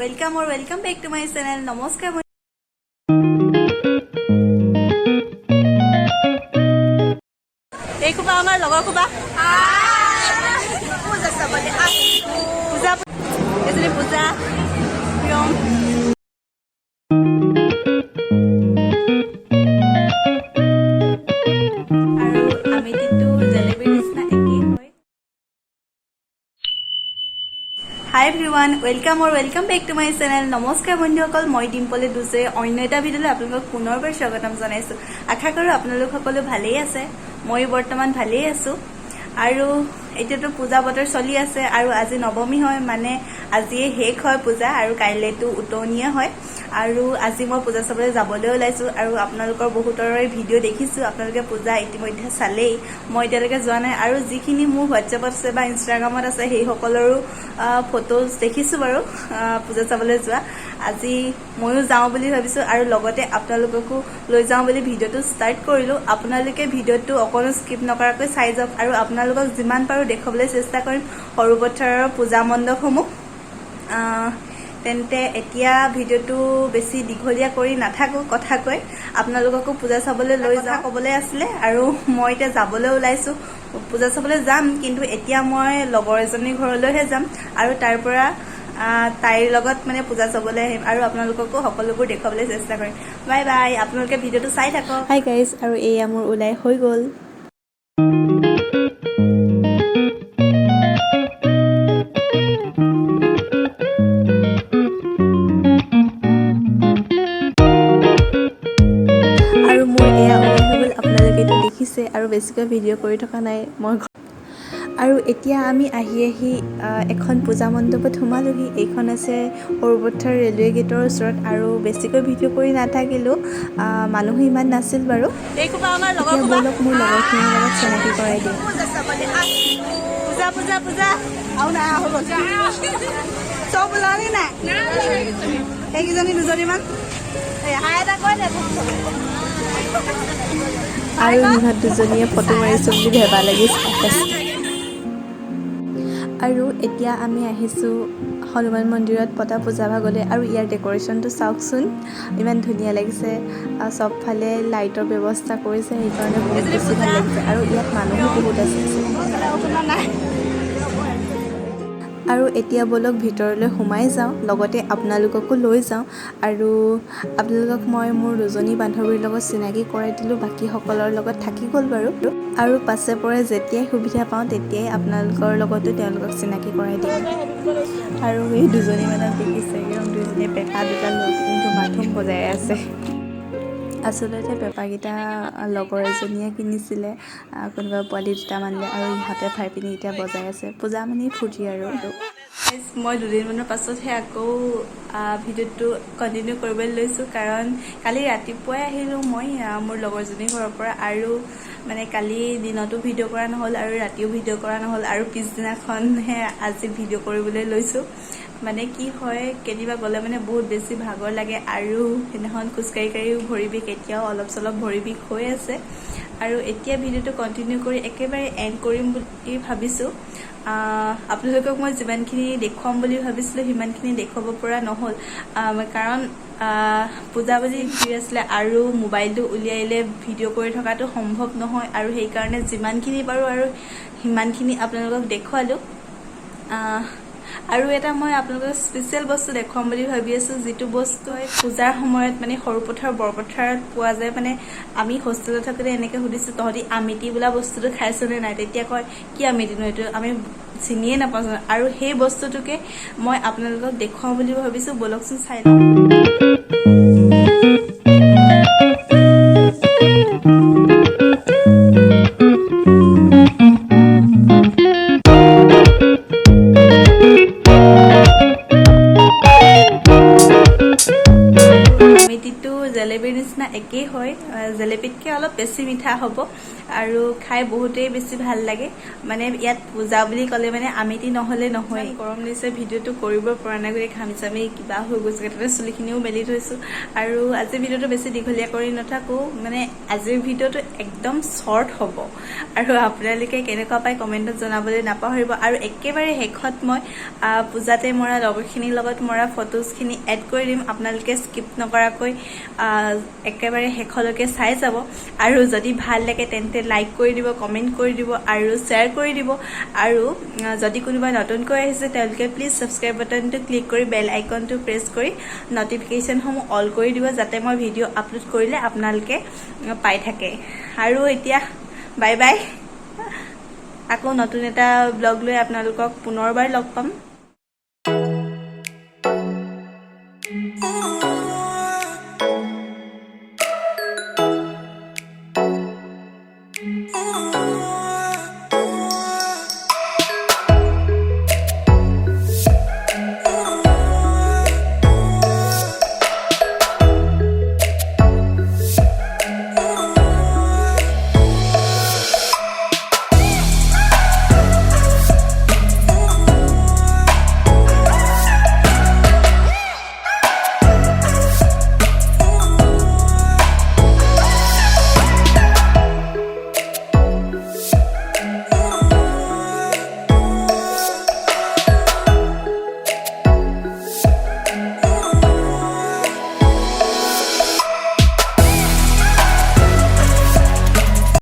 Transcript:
Welcome और welcome back to my channel. नमस्कार खुबा आमार लगर खुबा पूजा चाबले पूजा एजनी पूजा प्रियम আৰু আমিতিটো জেলেবিৰ নিচিনা একেই হয়। হাই এভৰিৱান, वेलकम और welcome back to my channel. नमस्कार बন্ধুসকল, মই ডিম্পলে দুছে অন্য এটা ভিডিঅ'লৈ আপোনালোকক পুনৰবাৰ স্বাগতম জনাইছো। আশা কৰো আপোনালোক সকলো ভালেই আছে। মই বৰ্তমান ভালেই আছো আৰু এতিয়াতো পূজা বতৰ চলি আছে আৰু আজি নৱমী হয়, মানে আজি শেষ হয় পূজা আৰু কাইলৈতো উতনিয়া হয়। আৰু আজি মই পূজা চাবলৈ যাবলৈ ওলাইছো আৰু আপোনালোকৰ বহুতৰে ভিডিঅ' দেখিছো। আপোনালোকে পূজা ইতিমধ্যে চালেই, মই এতিয়ালৈকে যোৱা নাই আৰু যিখিনি মোৰ হোৱাটছএপত আছে বা ইনষ্টাগ্ৰামত আছে সেই সকলৰো ফটোজ দেখিছো বাৰু পূজা চাবলৈ যোৱা। আজি ময়ো যাওঁ বুলি ভাবিছো আৰু লগতে আপোনালোককো লৈ যাওঁ বুলি ভিডিঅ'টো ষ্টাৰ্ট কৰিলো। আপোনালোকে ভিডিঅ'টো অকণো স্কিপ নকৰাকৈ চাই যাওক আৰু আপোনালোকক যিমান পাৰো দেখুৱাবলৈ চেষ্টা কৰিম সৰুপথাৰৰ পূজা মণ্ডপসমূহ। তেন্তে এতিয়া ভিডিঅ'টো বেছি দীঘলীয়া কৰি নাথাকো, কথা কৈ আপোনালোককো পূজা চাবলৈ লৈ যাওঁ ক'বলৈ আছিলে। আৰু মই এতিয়া যাবলৈ ওলাইছো, পূজা চাবলৈ যাম, কিন্তু এতিয়া মই লগৰ এজনীৰ ঘৰলৈহে যাম আৰু তাৰ পৰা তাইৰ লগত মানে পূজা চাবলৈ আহিম আৰু আপোনালোককো সকলোবোৰ দেখুৱাবলৈ চেষ্টা কৰিম। বাই বাই, আপোনালোকে ভিডিঅ'টো চাই থাকক। হাই গাইজ, আৰু এয়া মোৰ ওলাই হৈ গ'ল। আৰু মোৰ এয়া ওলাই হৈ গ'ল, আপোনালোকেতো দেখিছে আৰু বেছিকৈ ভিডিঅ' কৰি থকা নাই মই। আৰু এতিয়া আমি আহি এখন পূজা মণ্ডপত সোমালোহি। এইখন আছে সৰুপথাৰ ৰেলৱে গেটৰ ওচৰত আৰু বেছিকৈ ভিডিঅ' কৰি নাথাকিলোঁ, মানুহ ইমান নাছিল বাৰু। এতিয়া ব'লক মোৰ লগৰখিনিৰ লগত চিনাকি কৰাই দিওঁ। পূজা পূজা পূজা চব ওলালি নাই সেইকেইজনী দুজনীমান আৰু সিহঁত দুজনীয়ে ফটো মাৰিছো বুলি ভেবা লাগিছে। আৰু এতিয়া আমি আহিছোঁ হনুমান মন্দিৰত পতা পূজা ভাগলৈ আৰু ইয়াৰ ডেক'ৰেশ্যনটো চাওকচোন, ইমান ধুনীয়া লাগিছে। চবফালে লাইটৰ ব্যৱস্থা কৰিছে, সেইকাৰণে বহুত বেছি ভাল লাগিছে আৰু ইয়াত মানুহো বহুত আছে। আৰু এতিয়া ব'লক ভিতৰলৈ সোমাই যাওঁ, লগতে আপোনালোককো লৈ যাওঁ আৰু আপোনালোকক মই মোৰ দুজনী বান্ধৱীৰ লগত চিনাকি কৰাই দিলোঁ, বাকীসকলৰ লগত থাকি গ'ল বাৰু। আৰু পাছে পৰে যেতিয়াই সুবিধা পাওঁ তেতিয়াই আপোনালোকৰ লগতো তেওঁলোকক চিনাকি কৰাই দিম। আৰু এই দুজনী মানক দেখিছে, একদম দুজনীয়ে পেঁপা দুটা লৈ কিন্তু মাথোম বজাই আছে। আচলতে পেঁপাকেইটা লগৰ এজনীয়ে কিনিছিলে, কোনোবা পোৱালি দুটামানলৈ, আৰু ইহঁতে খাই পিনি এতিয়া বজাই আছে। পূজা মানে ফূৰ্তি আৰু। মই দুদিনমানৰ পাছতহে আকৌ ভিডিঅ'টো কণ্টিনিউ কৰিবলৈ লৈছোঁ, কাৰণ কালি ৰাতিপুৱাই আহিলোঁ মই মোৰ লগৰজনীৰ ঘৰৰ পৰা আৰু মানে কালি দিনতো ভিডিঅ' কৰা নহ'ল আৰু ৰাতিও ভিডিঅ' কৰা নহ'ল আৰু পিছদিনাখনহে আজি ভিডিঅ' কৰিবলৈ লৈছোঁ। মানে কি হয়, কেতিয়াবা গ'লে মানে বহুত বেছি ভাগৰ লাগে আৰু সেইদিনাখন খোজকাঢ়ি কাঢ়িও ভৰি বিষ, এতিয়াও অলপ চলপ ভৰি বিষ হৈ আছে। আৰু এতিয়া ভিডিঅ'টো কণ্টিনিউ কৰি একেবাৰে এণ্ড কৰিম বুলি ভাবিছোঁ। আপোনালোকক মই যিমানখিনি দেখুৱাম বুলি ভাবিছিলোঁ সিমানখিনি দেখুৱাব পৰা নহ'ল, কাৰণ পূজা বুলি ভিৰ আছিলে আৰু মোবাইলটো উলিয়াইলে ভিডিঅ' কৰি থকাটো সম্ভৱ নহয়, আৰু সেইকাৰণে যিমানখিনি পাৰোঁ আৰু সিমানখিনি আপোনালোকক দেখুৱালোঁ। আৰু এটা মই আপোনালোকক স্পেচিয়েল বস্তু দেখুৱাম বুলি ভাবি আছোঁ, যিটো বস্তু পূজাৰ সময়ত মানে সৰুপথাৰ বৰপথাৰত পোৱা যায়। মানে আমি হোষ্টেলত থাকোঁতে এনেকৈ সুধিছোঁ, তহঁতি আমিতি বোলা বস্তুটো খাইছনে নাই? তেতিয়া কয় কি আমিতিনো, এইটো আমি চিনিয়ে নাপাওঁ। আৰু সেই বস্তুটোকে মই আপোনালোকক দেখুৱাম বুলি ভাবিছোঁ, ব'লকচোন চাই লওঁ। জেলেপীৰ নিচিনা একেই হয়, জেলেপীতকৈ অলপ বেছি মিঠা হ'ব আৰু খাই বহুতেই বেছি ভাল লাগে। মানে ইয়াত পূজা বুলি ক'লে মানে আমিতি নহ'লে নহয়। গৰম দিছে, ভিডিঅ'টো কৰিব পৰা নাই, গতিকে ঘামি চামি কিবা হৈ গৈছে, তাতে চুলিখিনিও মেলি থৈছোঁ। আৰু আজিৰ ভিডিঅ'টো বেছি দীঘলীয়া কৰি নাথাকোঁ, মানে আজিৰ ভিডিঅ'টো একদম শ্বৰ্ট হ'ব আৰু আপোনালোকে কেনেকুৱা পায় কমেণ্টত জনাবলৈ নাপাহৰিব। আৰু একেবাৰে শেষত মই পূজাতে মৰা লগৰখিনিৰ লগত মৰা ফটোজখিনি এড কৰি দিম, আপোনালোকে স্কিপ নকৰাকৈ একেবাৰে শেষলৈকে চাই যাব। আৰু যদি ভাল লাগে তেন্তে লাইক কৰি দিব, কমেণ্ট কৰি দিব আৰু শ্বেয়াৰ কৰি দিব। আৰু যদি কোনোবা নতুনকৈ আহিছে তেওঁলোকে প্লিজ ছাবস্ক্ৰাইব বাটনটো ক্লিক কৰি বেল আইকনটো প্ৰেছ কৰি নটিফিকেশ্যনসমূহ অল কৰি দিব, যাতে মই ভিডিঅ' আপলোড কৰিলে আপোনালোকে পাই থাকে। আৰু এতিয়া বাই বাই, আকৌ নতুন এটা ব্লগ লৈ আপোনালোকক পুনৰবাৰ লগ পাম।